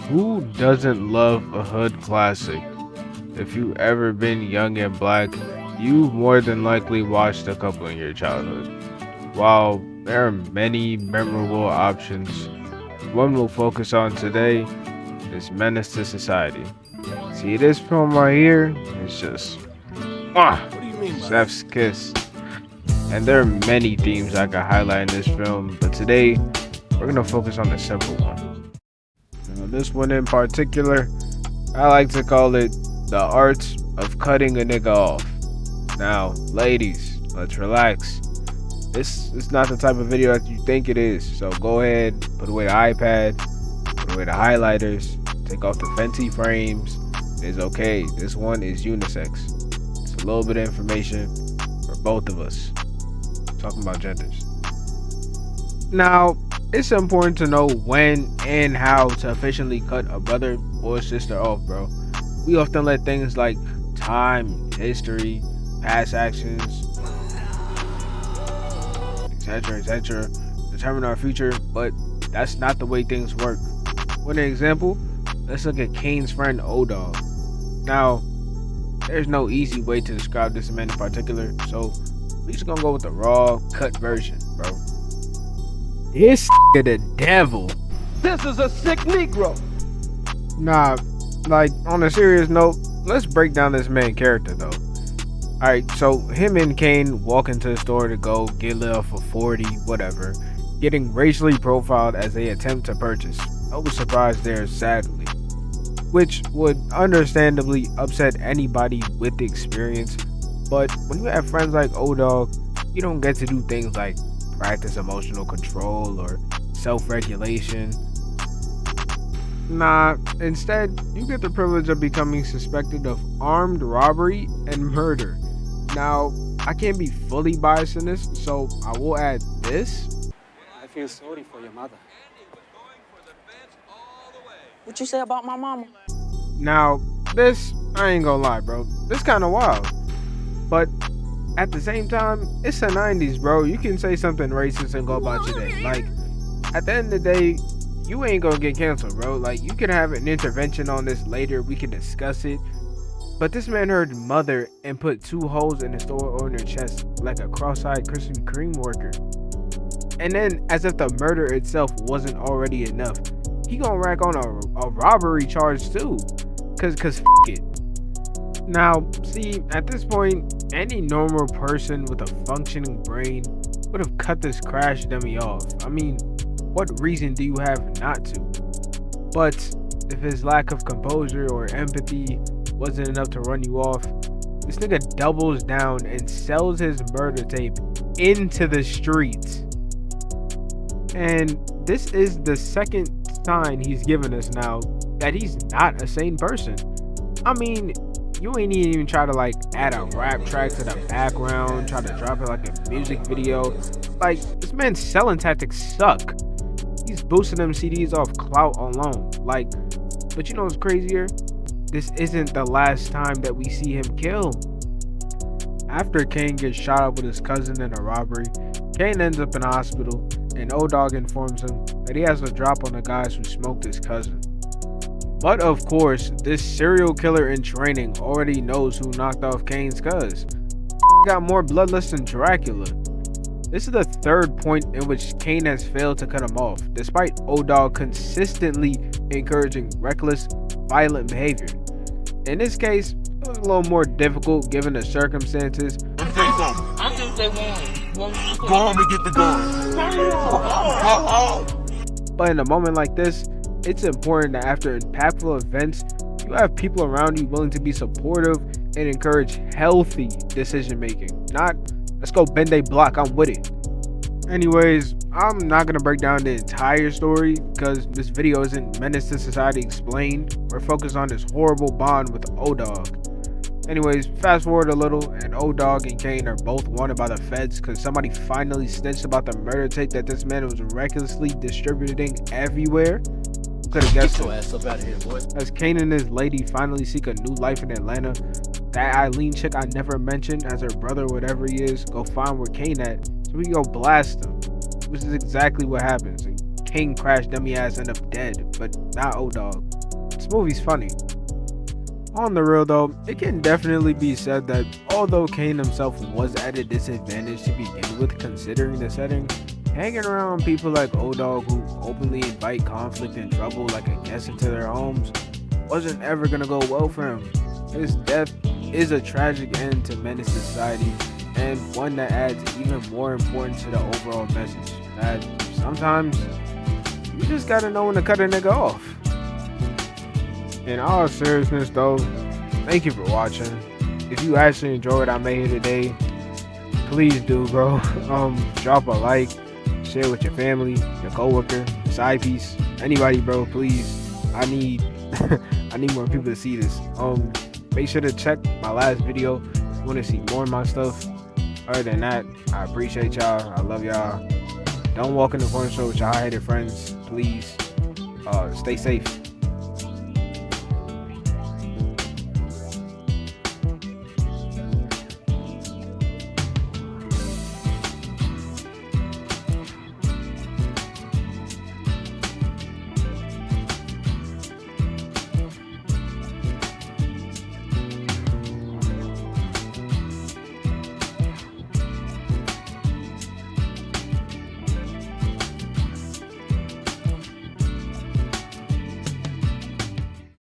Who doesn't love a hood classic? If you ever been young and black, you've more than likely watched a couple in your childhood. While there are many memorable options, one we'll focus on today is Menace to Society. See this film right here? It's just What do you mean by that? chef's kiss. And there are many themes I could highlight in this film, but today we're gonna focus on the simple one. This one in particular, I like to call it the art of cutting a nigga off. Now, ladies, let's relax. This is not the type of video that you think it is, so go ahead, put away the iPad, put away the highlighters, take off the Fenty frames. It's okay, this one is unisex. It's a little bit of information for both of us. Talking about genders. Now, it's important to know when and how to efficiently cut a brother or sister off, bro. We often let things like time, history, past actions, etc., determine our future, but that's not the way things work. For an example, let's look at Kane's friend O-Dog. Now, there's no easy way to describe this man in particular, so we just gonna go with the raw, cut version, bro. This the devil. This is a sick Negro. Nah, like on a serious note, let's break down this main character though. Alright, so him and Kane walk into the store to go get lit off for 40, whatever, getting racially profiled as they attempt to purchase. No surprise there, sadly. Which would understandably upset anybody with the experience, but when you have friends like O-Dog, you don't get to do things like practice emotional control or self-regulation. Nah, instead, you get the privilege of becoming suspected of armed robbery and murder. Now, I can't be fully biased in this, so I will add this. I feel sorry for your mother. What you say about my mama? Now, this, I ain't gonna lie, bro, this kinda wild. But at the same time, it's the 90s, bro. You can say something racist and go about your day. Like, at the end of the day, you ain't gonna get canceled, bro. Like, you can have an intervention on this later. We can discuss it. But this man heard mother and put 2 holes in his store on her chest like a cross-eyed Krispy Kreme worker. And then, as if the murder itself wasn't already enough, he gonna rack on a robbery charge too. Cause f it. Now, see, at this point, any normal person with a functioning brain would have cut this crash dummy off. I mean, what reason do you have not to? But if his lack of composure or empathy wasn't enough to run you off, this nigga doubles down and sells his murder tape into the streets. And this is the second sign he's given us now that he's not a sane person. I mean, you ain't even try to like add a rap track to the background, try to drop it like a music video. Like, this man's selling tactics suck. He's boosting them CDs off clout alone. Like, but you know what's crazier? This isn't the last time that we see him kill. After Kane gets shot up with his cousin in a robbery, Kane ends up in the hospital, and O-Dog informs him that he has a drop on the guys who smoked his cousin. But of course, this serial killer in training already knows who knocked off Kane's cuz. Got more bloodlust than Dracula. This is the third point in which Kane has failed to cut him off, despite O-Dog consistently encouraging reckless, violent behavior. In this case, it was a little more difficult given the circumstances. I think they want Go on and get the gun. But in a moment like this, it's important that after impactful events, you have people around you willing to be supportive and encourage healthy decision making. Not, let's go bend a block, I'm with it. Anyways, I'm not going to break down the entire story because this video isn't Menace to Society explained. We're focused on this horrible bond with O-Dog. Anyways, fast forward a little, and O-Dog and Kane are both wanted by the feds because somebody finally snitched about the murder tape that this man was recklessly distributing everywhere. Who could have guessed Get your it? ass up out of here, boy. As Kane and his lady finally seek a new life in Atlanta, that Eileen chick I never mentioned as her brother, whatever he is, go find where Kane at so we can go blast him. Which is exactly what happens. And Kane crash dummy ass end up dead, but not O-Dog. this movie's funny. On the real though, it can definitely be said that although Kane himself was at a disadvantage to begin with considering the setting, hanging around people like O-Dog who openly invite conflict and trouble like a guest into their homes wasn't ever gonna go well for him. His death is a tragic end to MenaceIISociety, and one that adds even more importance to the overall message that sometimes you just gotta know when to cut a nigga off. In all seriousness though, thank you for watching. If you actually enjoyed what I made here today, please do, bro. Drop a like, share with your family, your coworker, your side piece, anybody, bro. Please, I need I need more people to see this. Make sure to check my last video if you want to see more of my stuff. Other than that, I appreciate y'all. I love y'all. Don't walk in the corner store with your high-headed friends, please. Stay safe.